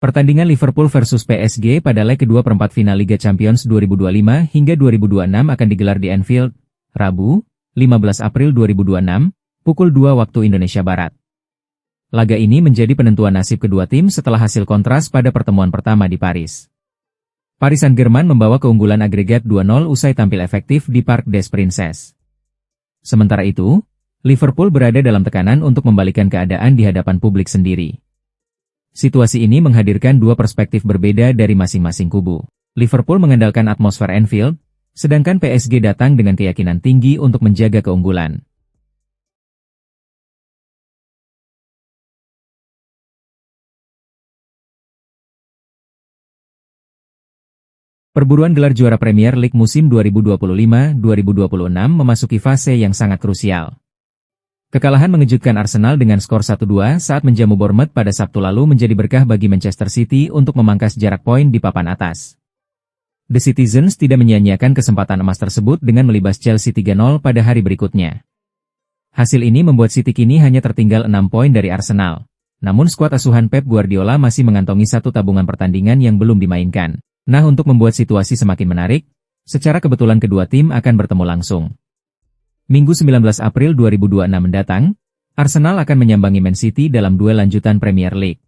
Pertandingan Liverpool versus PSG pada leg kedua perempat final Liga Champions 2025 hingga 2026 akan digelar di Anfield, Rabu, 15 April 2026, pukul 2 waktu Indonesia Barat. Laga ini menjadi penentuan nasib kedua tim setelah hasil kontras pada pertemuan pertama di Paris. Paris Saint-Germain membawa keunggulan agregat 2-0 usai tampil efektif di Parc des Princes. Sementara itu, Liverpool berada dalam tekanan untuk membalikan keadaan di hadapan publik sendiri. Situasi ini menghadirkan dua perspektif berbeda dari masing-masing kubu. Liverpool mengandalkan atmosfer Anfield, sedangkan PSG datang dengan keyakinan tinggi untuk menjaga keunggulan. Perburuan gelar juara Premier League musim 2025-2026 memasuki fase yang sangat krusial. Kekalahan mengejutkan Arsenal dengan skor 1-2 saat menjamu Bournemouth pada Sabtu lalu menjadi berkah bagi Manchester City untuk memangkas jarak poin di papan atas. The Citizens tidak menyia-nyiakan kesempatan emas tersebut dengan melibas Chelsea 3-0 pada hari berikutnya. Hasil ini membuat City kini hanya tertinggal 6 poin dari Arsenal. Namun skuad asuhan Pep Guardiola masih mengantongi satu tabungan pertandingan yang belum dimainkan. Nah, untuk membuat situasi semakin menarik, secara kebetulan kedua tim akan bertemu langsung. Minggu 19 April 2026 mendatang, Arsenal akan menyambangi Man City dalam duel lanjutan Premier League.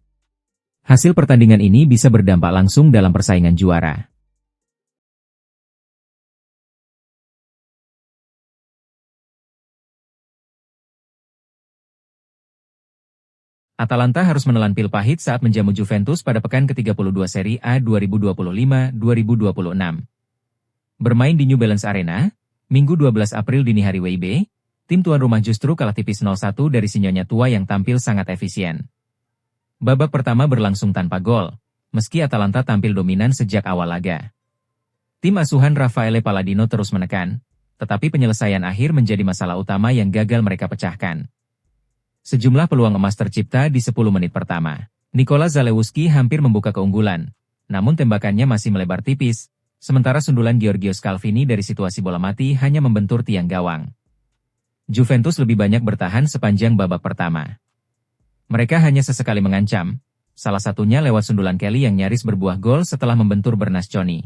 Hasil pertandingan ini bisa berdampak langsung dalam persaingan juara. Atalanta harus menelan pil pahit saat menjamu Juventus pada pekan ke-32 Serie A 2025-2026. Bermain di New Balance Arena, Minggu 12 April dini hari WIB, tim tuan rumah justru kalah tipis 0-1 dari si nyonya tua yang tampil sangat efisien. Babak pertama berlangsung tanpa gol, meski Atalanta tampil dominan sejak awal laga. Tim asuhan Raffaele Palladino terus menekan, tetapi penyelesaian akhir menjadi masalah utama yang gagal mereka pecahkan. Sejumlah peluang emas tercipta di 10 menit pertama. Nikola Zalewski hampir membuka keunggulan, namun tembakannya masih melebar tipis. Sementara sundulan Georgios Calvini dari situasi bola mati hanya membentur tiang gawang. Juventus lebih banyak bertahan sepanjang babak pertama. Mereka hanya sesekali mengancam, salah satunya lewat sundulan Kelly yang nyaris berbuah gol setelah membentur Bernasconi.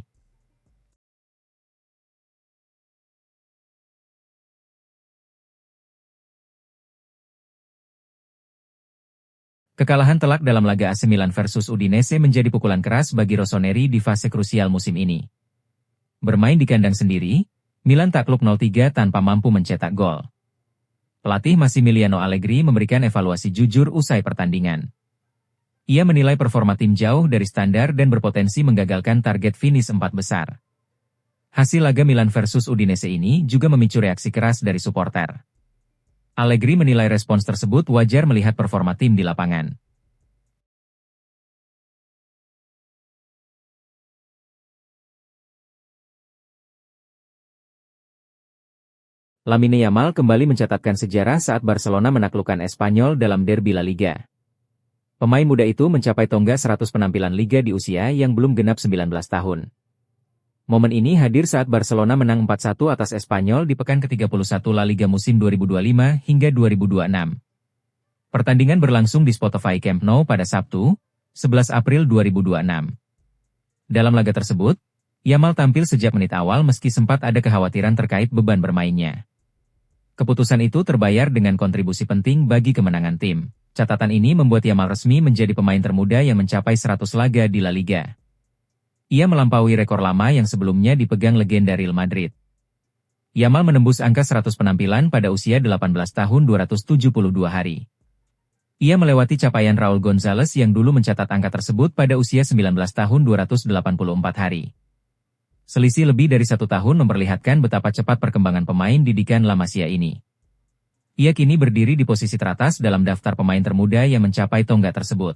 Kekalahan telak dalam laga AC Milan versus Udinese menjadi pukulan keras bagi Rossoneri di fase krusial musim ini. Bermain di kandang sendiri, Milan takluk 0-3 tanpa mampu mencetak gol. Pelatih Massimiliano Allegri memberikan evaluasi jujur usai pertandingan. Ia menilai performa tim jauh dari standar dan berpotensi menggagalkan target finish 4 besar. Hasil laga Milan versus Udinese ini juga memicu reaksi keras dari supporter. Allegri menilai respons tersebut wajar melihat performa tim di lapangan. Lamine Yamal kembali mencatatkan sejarah saat Barcelona menaklukkan Espanyol dalam derby La Liga. Pemain muda itu mencapai tonggak 100 penampilan Liga di usia yang belum genap 19 tahun. Momen ini hadir saat Barcelona menang 4-1 atas Espanyol di pekan ke-31 La Liga musim 2025 hingga 2026. Pertandingan berlangsung di Spotify Camp Nou pada Sabtu, 11 April 2026. Dalam laga tersebut, Yamal tampil sejak menit awal meski sempat ada kekhawatiran terkait beban bermainnya. Keputusan itu terbayar dengan kontribusi penting bagi kemenangan tim. Catatan ini membuat Yamal resmi menjadi pemain termuda yang mencapai 100 laga di La Liga. Ia melampaui rekor lama yang sebelumnya dipegang legenda Real Madrid. Yamal menembus angka 100 penampilan pada usia 18 tahun 272 hari. Ia melewati capaian Raul Gonzalez yang dulu mencatat angka tersebut pada usia 19 tahun 284 hari. Selisih lebih dari 1 tahun memperlihatkan betapa cepat perkembangan pemain didikan La Masia ini. Ia kini berdiri di posisi teratas dalam daftar pemain termuda yang mencapai tonggak tersebut.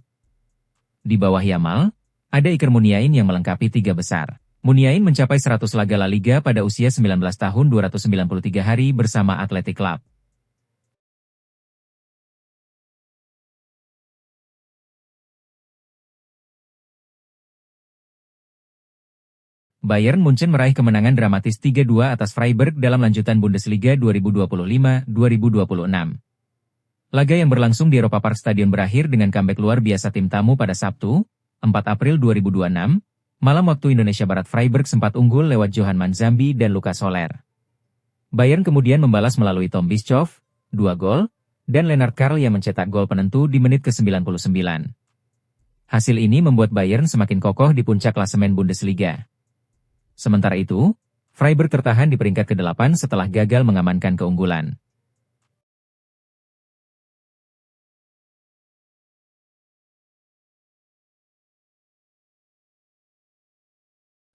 Di bawah Yamal, ada Iker Muniain yang melengkapi 3 besar. Muniain mencapai 100 laga La Liga pada usia 19 tahun 293 hari bersama Athletic Club. Bayern Munchen meraih kemenangan dramatis 3-2 atas Freiburg dalam lanjutan Bundesliga 2025-2026. Laga yang berlangsung di Europa Park Stadion berakhir dengan comeback luar biasa tim tamu pada Sabtu, 4 April 2026, malam waktu Indonesia Barat Freiburg sempat unggul lewat Johan Manzambi dan Lucas Soler. Bayern kemudian membalas melalui Tom Bischoff, 2 gol, dan Lennart Karl yang mencetak gol penentu di menit ke-99. Hasil ini membuat Bayern semakin kokoh di puncak klasemen Bundesliga. Sementara itu, Freiburg tertahan di peringkat ke-8 setelah gagal mengamankan keunggulan.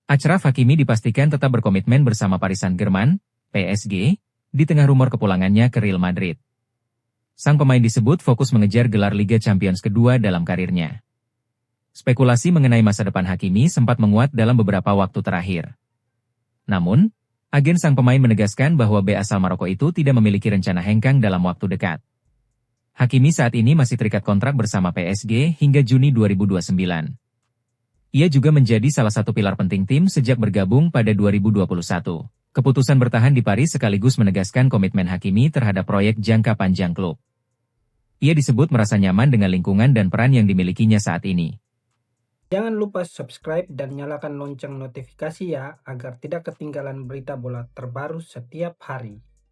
Achraf Hakimi dipastikan tetap berkomitmen bersama Paris Saint-Germain, PSG, di tengah rumor kepulangannya ke Real Madrid. Sang pemain disebut fokus mengejar gelar Liga Champions kedua dalam karirnya. Spekulasi mengenai masa depan Hakimi sempat menguat dalam beberapa waktu terakhir. Namun, agen sang pemain menegaskan bahwa B asal Maroko itu tidak memiliki rencana hengkang dalam waktu dekat. Hakimi saat ini masih terikat kontrak bersama PSG hingga Juni 2029. Ia juga menjadi salah satu pilar penting tim sejak bergabung pada 2021. Keputusan bertahan di Paris sekaligus menegaskan komitmen Hakimi terhadap proyek jangka panjang klub. Ia disebut merasa nyaman dengan lingkungan dan peran yang dimilikinya saat ini. Jangan lupa subscribe dan nyalakan lonceng notifikasi ya, agar tidak ketinggalan berita bola terbaru setiap hari.